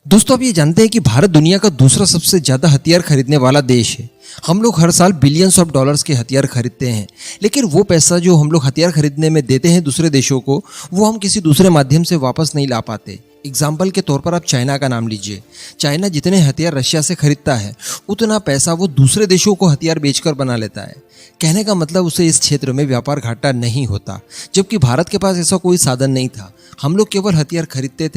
दोस्तों, आप ये जानते हैं कि भारत दुनिया का दूसरा सबसे ज्यादा हथियार खरीदने वाला देश है। हम लोग हर साल बिलियंस ऑफ डॉलर्स के हथियार खरीदते हैं, लेकिन वो पैसा जो हम लोग हथियार खरीदने में देते हैं दूसरे देशों को, वो हम किसी दूसरे माध्यम से वापस नहीं ला पाते। एग्जाम्पल के तौर पर आप चाइना का नाम लीजिए। चाइना जितने हथियार रशिया से खरीदता है, उतना पैसा वो दूसरे देशों को हथियार बेचकर बना लेता है। कहने का मतलब उसे इस क्षेत्र में व्यापार घाटा नहीं होता, जबकि भारत के पास ऐसा कोई साधन नहीं था। हम लोग केवल हथियार खरीदते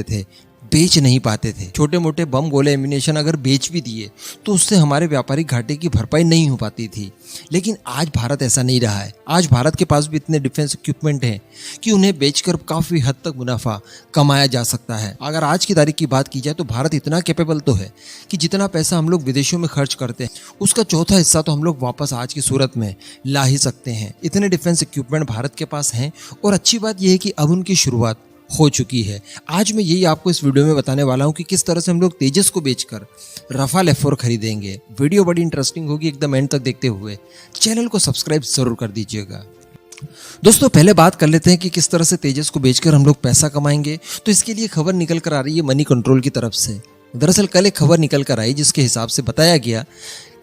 थे, बेच नहीं पाते थे। छोटे मोटे बम गोले एम्यूनेशन अगर बेच भी दिए तो उससे हमारे व्यापारिक घाटे की भरपाई नहीं हो पाती थी। लेकिन आज भारत ऐसा नहीं रहा है। आज भारत के पास भी इतने डिफेंस इक्विपमेंट हैं कि उन्हें बेचकर काफ़ी हद तक मुनाफा कमाया जा सकता है। अगर आज की तारीख की बात की जाए तो भारत इतना कैपेबल तो है कि जितना पैसा हम लोग विदेशों में खर्च करते हैं, उसका चौथा हिस्सा तो हम लोग वापस आज की सूरत में ला ही सकते हैं। इतने डिफेंस इक्विपमेंट भारत के पास हैं और अच्छी बात यह है कि अब उनकी शुरुआत हो चुकी है। आज मैं यही आपको इस वीडियो में बताने वाला हूं कि किस तरह से हम लोग तेजस को बेचकर रफाल F4 खरीदेंगे। वीडियो बड़ी इंटरेस्टिंग होगी, एकदम एंड तक देखते हुए चैनल को सब्सक्राइब जरूर कर दीजिएगा। दोस्तों, पहले बात कर लेते हैं कि किस तरह से तेजस को बेचकर हम लोग पैसा कमाएंगे। तो इसके लिए खबर निकल कर आ रही है मनी कंट्रोल की तरफ से। दरअसल कल एक खबर निकल कर आई जिसके हिसाब से बताया गया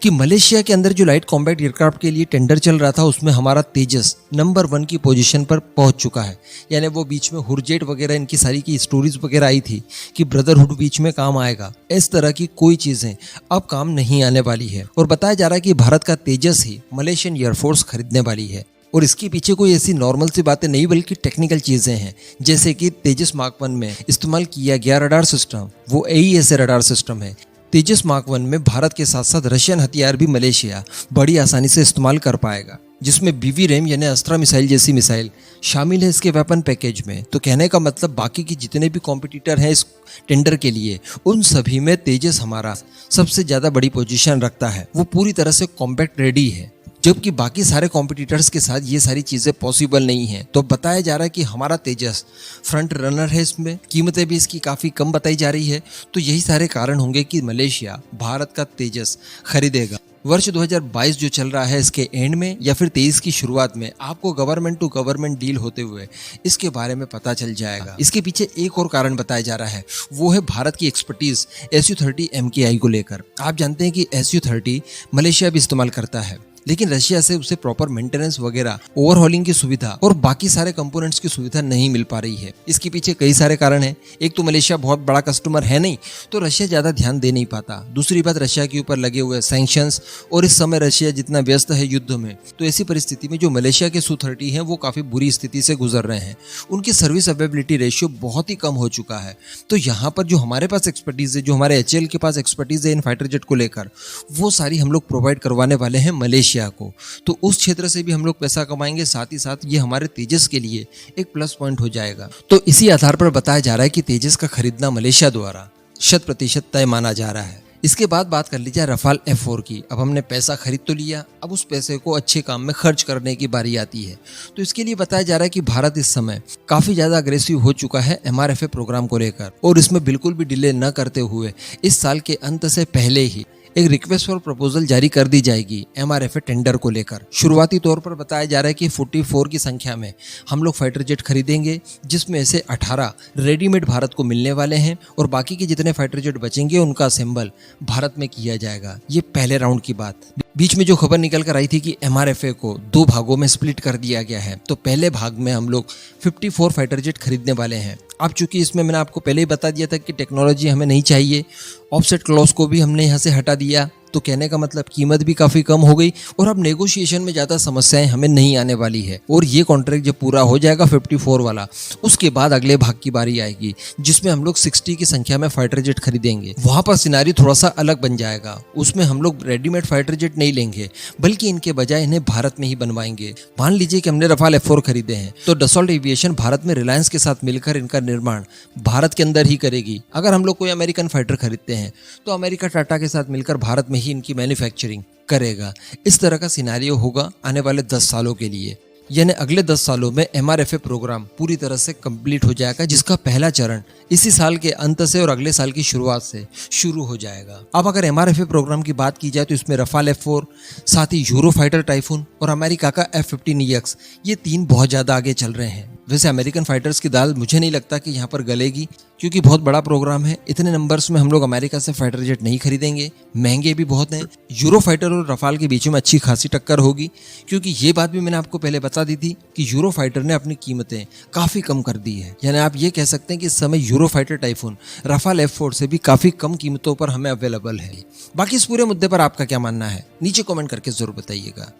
कि मलेशिया के अंदर जो लाइट कॉम्बैट एयरक्राफ्ट के लिए टेंडर चल रहा था, उसमें हमारा तेजस नंबर 1 की पोजीशन पर पहुंच चुका है। यानी वो बीच में हुरजेट वगैरह इनकी सारी की स्टोरीज वगैरह आई थी कि ब्रदरहुड बीच में काम आएगा, इस तरह की कोई चीजें अब काम नहीं आने वाली है। और बताया जा रहा है कि भारत का तेजस ही मलेशियन एयरफोर्स खरीदने वाली है। और इसके पीछे कोई ऐसी नॉर्मल सी बातें नहीं बल्कि टेक्निकल चीजें हैं, जैसे कि तेजस मार्क 1 में इस्तेमाल किया गया रडार सिस्टम, वो AESA रडार सिस्टम है। तेजस मार्क 1 में भारत के साथ साथ रशियन हथियार भी मलेशिया बड़ी आसानी से इस्तेमाल कर पाएगा, जिसमें BV रैम यानी अस्त्रा मिसाइल जैसी मिसाइल शामिल है इसके वेपन पैकेज में। तो कहने का मतलब बाकी के जितने भी कॉम्पिटिटर हैं इस टेंडर के लिए, उन सभी में तेजस हमारा सबसे ज्यादा बड़ी पोजीशन रखता है। वो पूरी तरह से कॉम्पैक्ट रेडी है, जबकि बाकी सारे कॉम्पिटिटर्स के साथ ये सारी चीजें पॉसिबल नहीं है। तो बताया जा रहा है कि हमारा तेजस फ्रंट रनर है इसमें। कीमतें भी इसकी काफी कम बताई जा रही है। तो यही सारे कारण होंगे कि मलेशिया भारत का तेजस खरीदेगा। वर्ष 2022 जो चल रहा है, इसके एंड में या फिर 23 की शुरुआत में आपको गवर्नमेंट टू गवर्नमेंट डील होते हुए इसके बारे में पता चल जाएगा। इसके पीछे एक और कारण बताया जा रहा है, वो है भारत की एक्सपर्टीज SU-30 MKI को लेकर। आप जानते हैं कि SU-30 मलेशिया भी इस्तेमाल करता है, लेकिन रशिया से उसे प्रॉपर मेंटेनेंस वगैरह, ओवरहॉलिंग की सुविधा और बाकी सारे कंपोनेंट्स की सुविधा नहीं मिल पा रही है। इसके पीछे कई सारे कारण हैं। एक तो मलेशिया बहुत बड़ा कस्टमर है नहीं, तो रशिया ज्यादा ध्यान दे नहीं पाता। दूसरी बात, रशिया के ऊपर लगे हुए सैंक्शंस, और इस समय रशिया जितना व्यस्त है युद्ध में, तो ऐसी परिस्थिति में जो मलेशिया के SU-30 हैं वो काफी बुरी स्थिति से गुजर रहे हैं। उनकी सर्विस अवेलेबिलिटी रेशियो बहुत ही कम हो चुका है। तो यहाँ पर जो हमारे पास एक्सपर्टीज है, जो हमारे HAL के पास एक्सपर्टीज है इन फाइटर जेट को लेकर, वो सारी हम लोग प्रोवाइड करवाने वाले हैं मलेशिया को। तो उस क्षेत्र से भी हम लोग पैसा कमाएंगे, साथ ही साथ ये हमारे तेजस के लिए एक प्लस पॉइंट हो जाएगा। तो इसी आधार पर बताया जा रहा है कि तेजस का खरीदना मलेशिया द्वारा 100% तय माना जा रहा है। इसके बाद बात कर लीजिए रफाल F4 की। अब हमने पैसा खरीद तो लिया, अब उस पैसे को अच्छे काम में खर्च करने की बारी आती है। तो इसके लिए बताया जा रहा है कि भारत इस समय काफी ज्यादा अग्रेसिव हो चुका है MRFA प्रोग्राम को लेकर, और इसमें बिल्कुल भी डिले न करते हुए इस साल के अंत से पहले ही एक रिक्वेस्ट फॉर प्रपोजल जारी कर दी जाएगी MRFA टेंडर को लेकर। शुरुआती तौर पर बताया जा रहा है कि 44 की संख्या में हम लोग फाइटर जेट खरीदेंगे, जिसमें से 18 रेडीमेड भारत को मिलने वाले हैं, और बाकी के जितने फाइटर जेट बचेंगे उनका असेंबल भारत में किया जाएगा। ये पहले राउंड की बात। बीच में जो खबर निकल कर आई थी कि MRFA को 2 भागों में स्प्लिट कर दिया गया है। तो पहले भाग में हम लोग 54 फाइटर जेट खरीदने वाले हैं। अब चूंकि इसमें मैंने आपको पहले ही बता दिया था कि टेक्नोलॉजी हमें नहीं चाहिए, ऑफसेट क्लॉज को भी हमने यहाँ से हटा दिया, तो कहने का मतलब कीमत भी काफी कम हो गई, और अब नेगोशिएशन में ज्यादा समस्याएं हमें नहीं आने वाली है। और ये कॉन्ट्रैक्ट जब पूरा हो जाएगा 54 वाला, उसके बाद अगले भाग की बारी आएगी जिसमें हम लोग 60 की संख्या में फाइटर जेट खरीदेंगे। वहां पर सिनारी थोड़ा सा अलग बन जाएगा। उसमें हम लोग रेडीमेड फाइटर जेट नहीं लेंगे, बल्कि इनके बजाय इन्हें भारत में ही बनवाएंगे। मान लीजिए कि हमने रफाल F4 खरीदे हैं, तो डसॉल्ट एविएशन भारत में रिलायंस के साथ मिलकर इनका निर्माण भारत के अंदर ही करेगी। अगर हम लोग कोई अमेरिकन फाइटर खरीदते हैं तो अमेरिका टाटा के साथ मिलकर भारत में ही इनकी मैन्युफैक्चरिंग करेगा। इस तरह का सिनेरियो होगा आने वाले 10 सालों के लिए। यानी अगले 10 सालों में MRFA प्रोग्राम पूरी तरह से कंप्लीट हो जाएगा, जिसका पहला चरण इसी साल के अंत से और अगले साल की शुरुआत से शुरू हो जाएगा। अब अगर MRFA प्रोग्राम की बात की जाए तो इसमें रफाल F4, साथ ही यूरोफाइटर टाइफून और अमेरिका का F-15EX, ये 3 बहुत ज्यादा आगे चल रहे हैं। वैसे अमेरिकन फाइटर्स की दाल मुझे नहीं लगता कि यहाँ पर गलेगी, क्योंकि बहुत बड़ा प्रोग्राम है। इतने नंबर्स में हम लोग अमेरिका से फाइटर जेट नहीं खरीदेंगे, महंगे भी बहुत हैं। यूरो फाइटर और रफाल के बीच में अच्छी खासी टक्कर होगी, क्योंकि ये बात भी मैंने आपको पहले बता दी थी कि यूरो फाइटर ने अपनी कीमतें काफ़ी कम कर दी है। यानी आप ये कह सकते हैं कि इस समय euro fighter typhoon Rafale F4 से भी काफ़ी कम कीमतों पर हमें अवेलेबल है। बाकी इस पूरे मुद्दे पर आपका क्या मानना है, नीचे कमेंट करके जरूर बताइएगा।